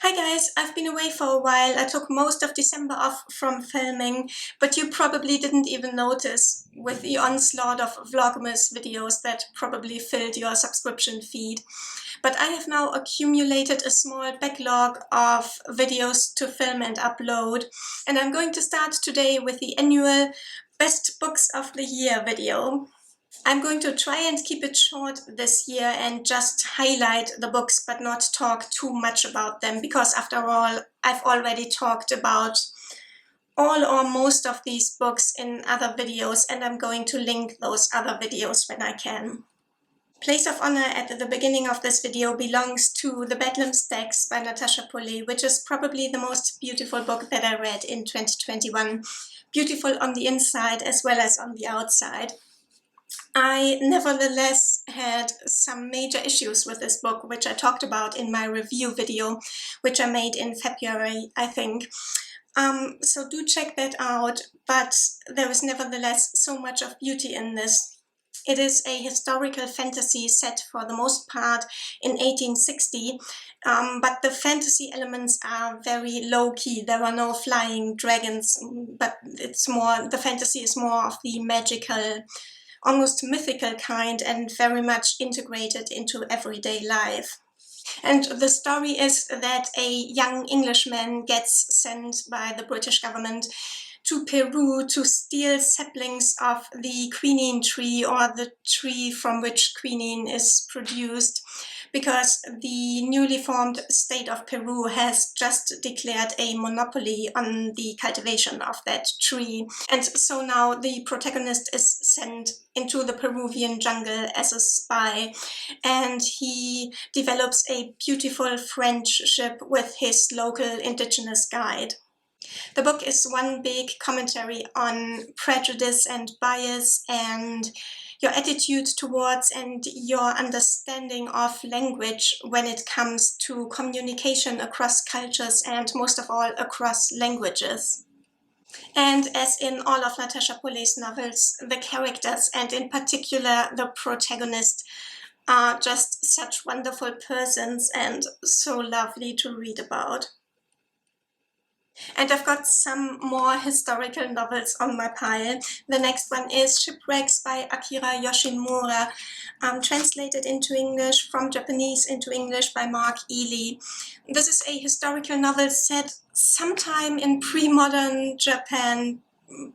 Hi guys, I've been away for a while. I took most of December off from filming, but you probably didn't even notice with the onslaught of Vlogmas videos that probably filled your subscription feed. But I have now accumulated a small backlog of videos to film and upload, and I'm going to start today with the annual Best Books of the Year video. I'm going to try and keep it short this year and just highlight the books but not talk too much about them, because after all, I've already talked about all or most of these books in other videos, and I'm going to link those other videos when I can. Place of honor at the beginning of this video belongs to The Bedlam Stacks by Natasha Pulley, which is probably the most beautiful book that I read in 2021. Beautiful on the inside as well as on the outside. I nevertheless had some major issues with this book, which I talked about in my review video, which I made in February, I think. So do check that out, but there is nevertheless so much of beauty in this. It is a historical fantasy set for the most part in 1860, but the fantasy elements are very low-key. There are no flying dragons, but the fantasy is more of the magical, almost mythical kind, and very much integrated into everyday life. And the story is that a young Englishman gets sent by the British government to Peru to steal saplings of the quinine tree, or the tree from which quinine is produced, because the newly formed state of Peru has just declared a monopoly on the cultivation of that tree. And so now the protagonist is sent into the Peruvian jungle as a spy, and he develops a beautiful friendship with his local indigenous guide. The book is one big commentary on prejudice and bias and your attitude towards and your understanding of language when it comes to communication across cultures and most of all across languages. And as in all of Natasha Pulley's novels, the characters, and in particular the protagonist, are just such wonderful persons and so lovely to read about. And I've got some more historical novels on my pile. The next one is Shipwrecks by Akira Yoshimura, translated into English from Japanese into English by Mark Ely. This is a historical novel set sometime in pre-modern Japan,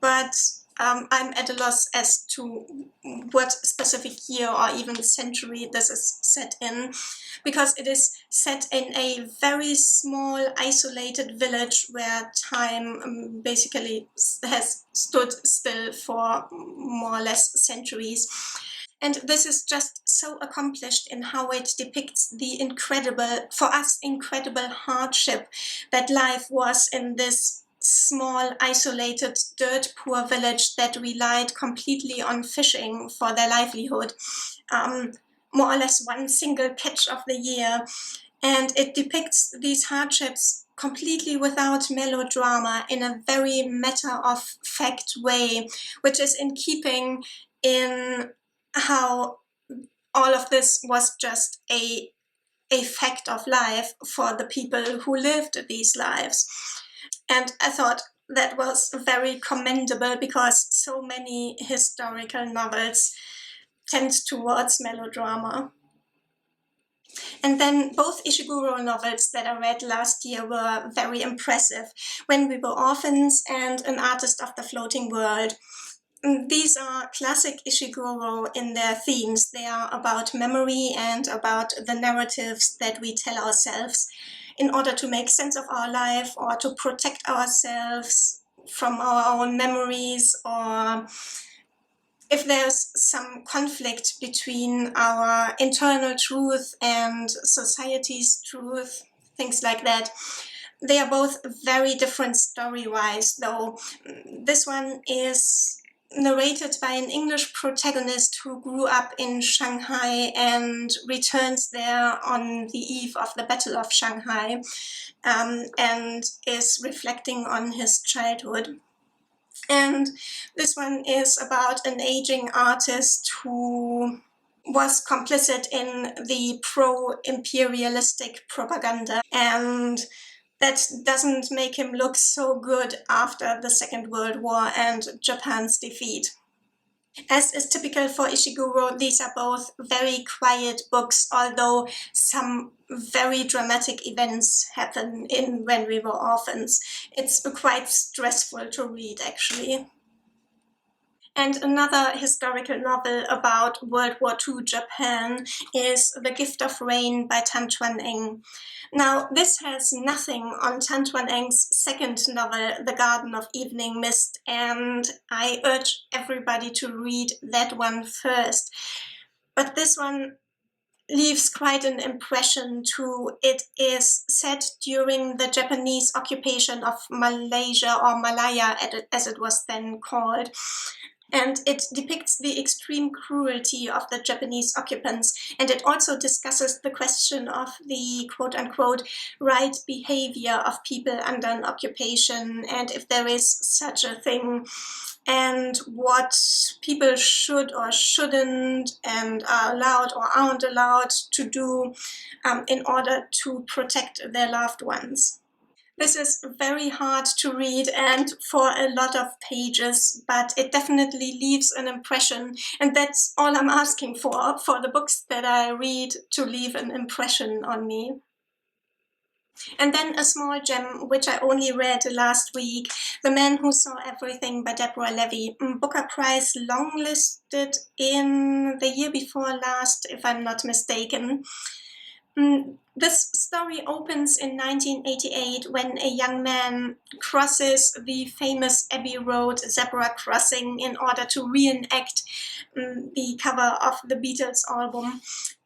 but I'm at a loss as to what specific year or even century this is set in, because it is set in a very small, isolated village where time basically has stood still for more or less centuries. And this is just so accomplished in how it depicts the incredible, for us, incredible hardship that life was in this small, isolated, dirt-poor village that relied completely on fishing for their livelihood. More or less one single catch of the year. And it depicts these hardships completely without melodrama, in a very matter-of-fact way, which is in keeping in how all of this was just a fact of life for the people who lived these lives. And I thought that was very commendable, because so many historical novels tend towards melodrama. And then both Ishiguro novels that I read last year were very impressive. When We Were Orphans and An Artist of the Floating World. These are classic Ishiguro in their themes. They are about memory and about the narratives that we tell ourselves in order to make sense of our life, or to protect ourselves from our own memories, or if there's some conflict between our internal truth and society's truth, things like that. They are both very different story-wise, though. This one is narrated by an English protagonist who grew up in Shanghai and returns there on the eve of the Battle of Shanghai, and is reflecting on his childhood. And this one is about an aging artist who was complicit in the pro-imperialistic propaganda, and that doesn't make him look so good after the Second World War and Japan's defeat. As is typical for Ishiguro, these are both very quiet books, although some very dramatic events happen in When We Were Orphans. It's quite stressful to read, actually. And another historical novel about World War II Japan is The Gift of Rain by Tan Chuan-eng. Now, this has nothing on Tan Chuan-eng's second novel, The Garden of Evening Mist, and I urge everybody to read that one first. But this one leaves quite an impression too. It is set during the Japanese occupation of Malaysia, or Malaya as it was then called. And it depicts the extreme cruelty of the Japanese occupants, and it also discusses the question of the quote-unquote right behavior of people under an occupation, and if there is such a thing, and what people should or shouldn't and are allowed or aren't allowed to do in order to protect their loved ones. This is very hard to read and for a lot of pages, but it definitely leaves an impression, and that's all I'm asking for the books that I read to leave an impression on me. And then a small gem, which I only read last week, The Man Who Saw Everything by Deborah Levy. Booker Prize longlisted in the year before last, if I'm not mistaken. This story opens in 1988 when a young man crosses the famous Abbey Road zebra crossing in order to reenact the cover of the Beatles album.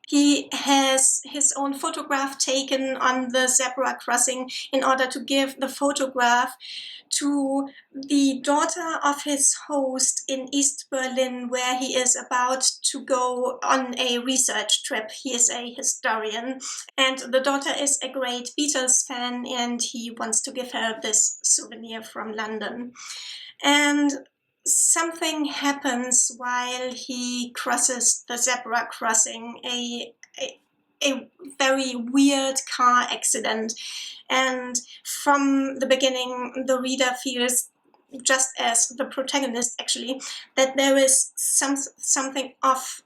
He has his own photograph taken on the zebra crossing in order to give the photograph to the daughter of his host in East Berlin, where he is about to go on a research trip. He is a historian, and the daughter is a great Beatles fan, and he wants to give her this souvenir from London. And something happens while he crosses the zebra crossing, a very weird car accident. And from the beginning, the reader feels, just as the protagonist actually, that there is something off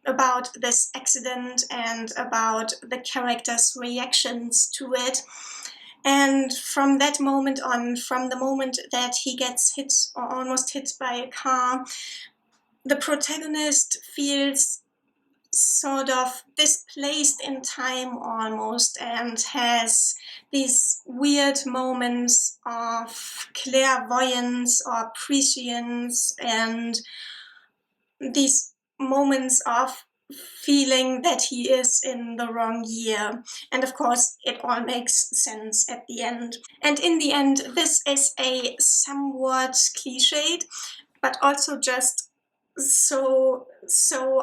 about this accident and about the characters' reactions to it. And from that moment on, from the moment that he gets hit or almost hit by a car, the protagonist feels sort of displaced in time almost, and has these weird moments of clairvoyance or prescience, and these moments of feeling that he is in the wrong year. And of course, it all makes sense at the end. And in the end, this is a somewhat cliched, but also just so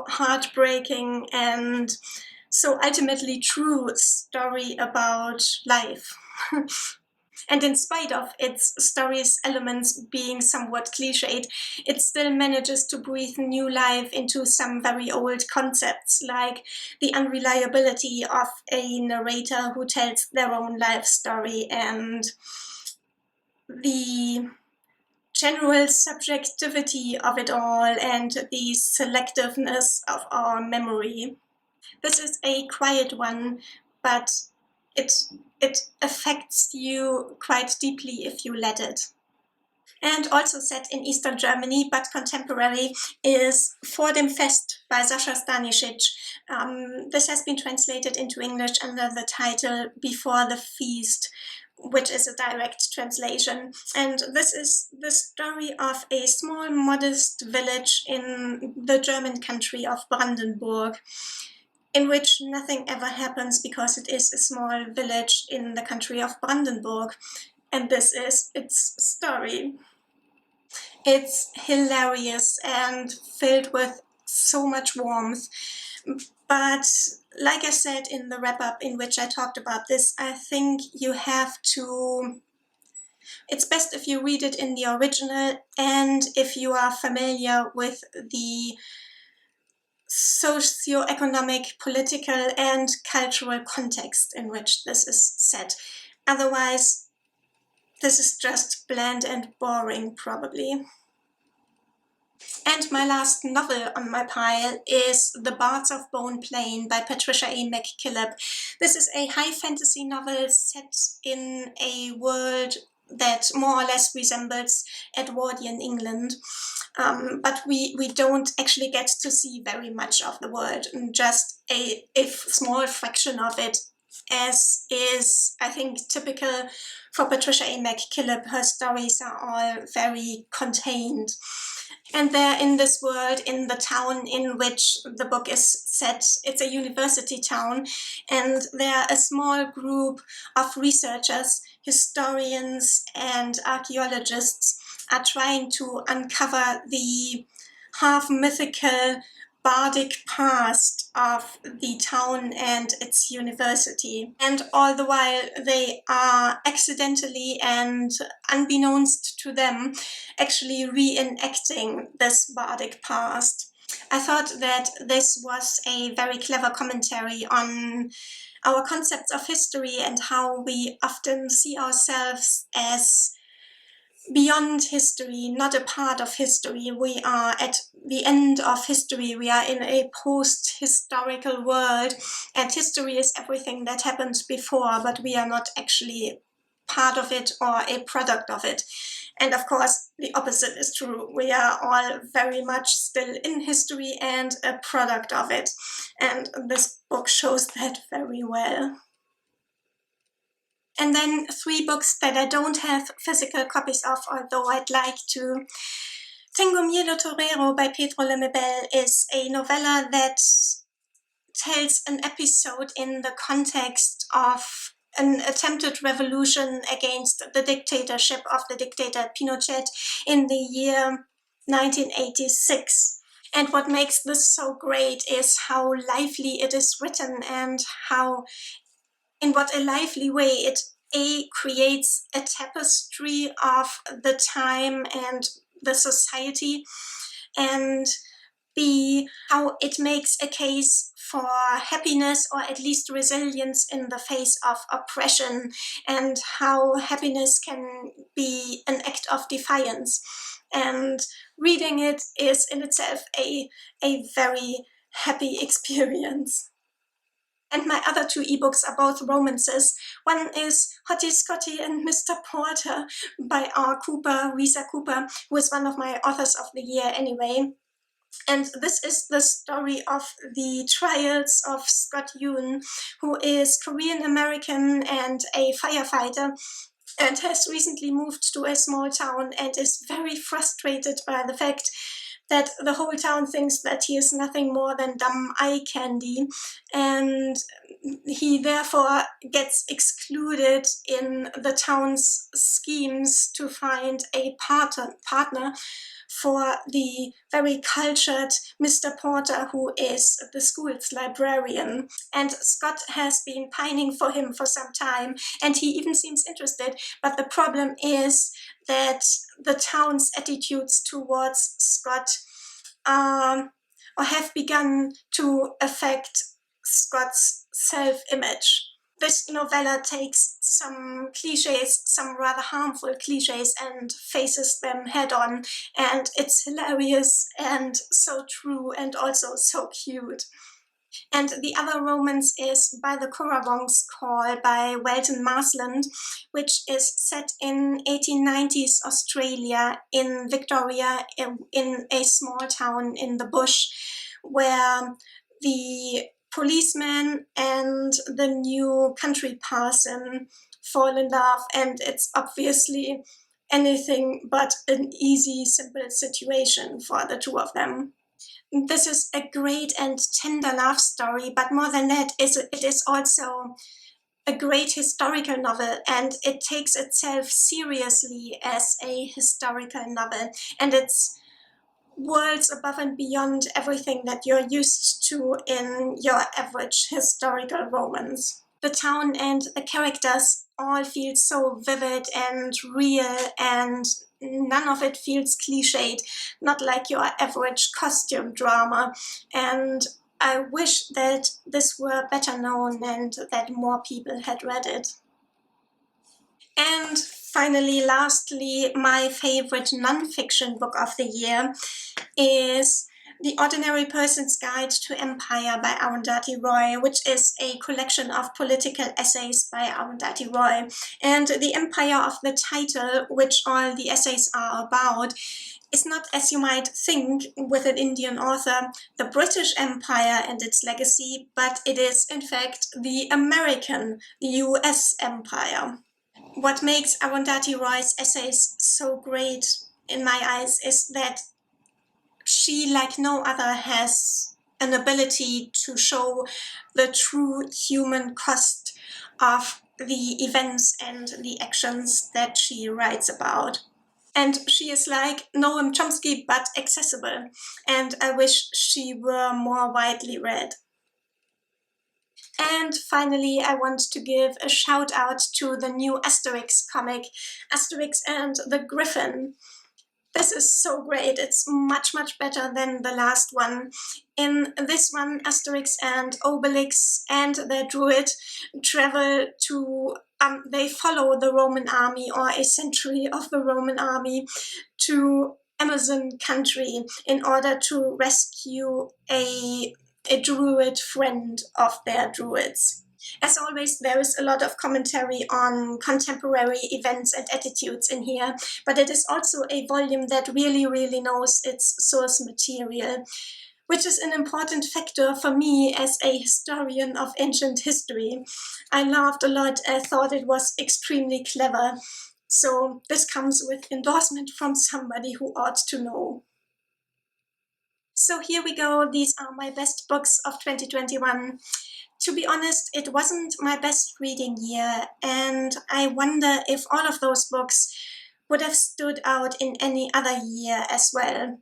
heartbreaking and so ultimately true story about life. And in spite of its story's elements being somewhat cliched, it still manages to breathe new life into some very old concepts, like the unreliability of a narrator who tells their own life story, and the general subjectivity of it all, and the selectiveness of our memory. This is a quiet one, but it affects you quite deeply if you let it. And also set in Eastern Germany, but contemporary, is Vor dem Fest by Sasha Stanisic. This has been translated into English under the title Before the Feast, which is a direct translation. And this is the story of a small, modest village in the German country of Brandenburg, in which nothing ever happens because it is a small village in the country of Brandenburg. And this is its story. It's hilarious and filled with so much warmth. But like I said in the wrap-up in which I talked about this, I think you have to... It's best if you read it in the original, and if you are familiar with the socio-economic, political and cultural context in which this is set. Otherwise, this is just bland and boring, probably. And my last novel on my pile is The Bards of Bone Plain by Patricia McKillip. This is a high fantasy novel set in a world that more or less resembles Edwardian England. But we don't actually get to see very much of the world, just a small fraction of it, as is, I think, typical for Patricia McKillip. Her stories are all very contained. And they're in this world, in the town in which the book is set. It's a university town, and they're a small group of researchers, historians, and archaeologists are trying to uncover the half-mythical bardic past of the town and its university. And all the while they are accidentally and unbeknownst to them actually reenacting this bardic past. I thought that this was a very clever commentary on our concepts of history and how we often see ourselves as beyond history, not a part of history. We are at the end of history. We are in a post-historical world, and history is everything that happened before, but we are not actually part of it or a product of it. And of course, the opposite is true. We are all very much still in history and a product of it. And this book shows that very well. And then 3 books that I don't have physical copies of, although I'd like to. Tengo Miedo Torreira by Lemibel is a novella that tells an episode in the context of an attempted revolution against the dictatorship of the dictator Pinochet in the year 1986. And what makes this so great is how lively it is written and how, in what a lively way, it creates a tapestry of the time and the society, and B, how it makes a case for happiness or at least resilience in the face of oppression, and how happiness can be an act of defiance. And reading it is in itself a very happy experience. And my other 2 ebooks are both romances. One is Hottie Scotty and Mr. Porter by Risa Cooper, who is one of my authors of the year anyway. And this is the story of the trials of Scott Yoon, who is Korean American and a firefighter, and has recently moved to a small town and is very frustrated by the fact that the whole town thinks that he is nothing more than dumb eye candy, and he therefore gets excluded in the town's schemes to find a partner for the very cultured Mr. Porter, who is the school's librarian. And Scott has been pining for him for some time, and he even seems interested, but the problem is that the town's attitudes towards Scott or have begun to affect Scott's self-image. This novella takes some cliches, some rather harmful cliches, and faces them head-on, and it's hilarious and so true and also so cute. And the other romance is By the Currawong's Call by Welton Marsland, which is set in 1890s Australia in Victoria, in a small town in the bush, where the policeman and the new country parson fall in love, and it's obviously anything but an easy, simple situation for the 2 of them. This is a great and tender love story, but more than that, it is also a great historical novel, and it takes itself seriously as a historical novel, and it's worlds above and beyond everything that you're used to in your average historical romance. The town and the characters all feels so vivid and real, and none of it feels cliched, not like your average costume drama. And I wish that this were better known and that more people had read it. And finally, lastly, my favorite non-fiction book of the year is The Ordinary Person's Guide to Empire by Arundhati Roy, which is a collection of political essays by Arundhati Roy. And the empire of the title, which all the essays are about, is not, as you might think with an Indian author, the British Empire and its legacy, but it is, in fact, the American, the US Empire. What makes Arundhati Roy's essays so great in my eyes is that she, like no other, has an ability to show the true human cost of the events and the actions that she writes about. And she is like Noam Chomsky, but accessible. And I wish she were more widely read. And finally, I want to give a shout out to the new Asterix comic, Asterix and the Griffin. This is so great. It's much, much better than the last one. In this one, Asterix and Obelix and their druid travel to, they follow the Roman army, or a century of the Roman army, to Amazon country in order to rescue a druid friend of their druids. As always, there is a lot of commentary on contemporary events and attitudes in here, but it is also a volume that really, really knows its source material, which is an important factor for me as a historian of ancient history. I laughed a lot. I thought it was extremely clever. So this comes with endorsement from somebody who ought to know. So here we go. These are my best books of 2021. To be honest, it wasn't my best reading year, and I wonder if all of those books would have stood out in any other year as well.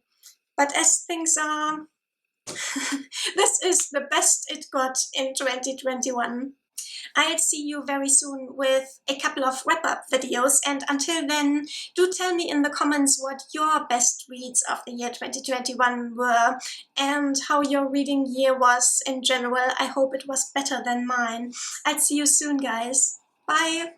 But as things are, this is the best it got in 2021. I'll see you very soon with a couple of wrap-up videos, and until then, do tell me in the comments what your best reads of the year 2021 were, and how your reading year was in general. I hope it was better than mine. I'll see you soon, guys. Bye!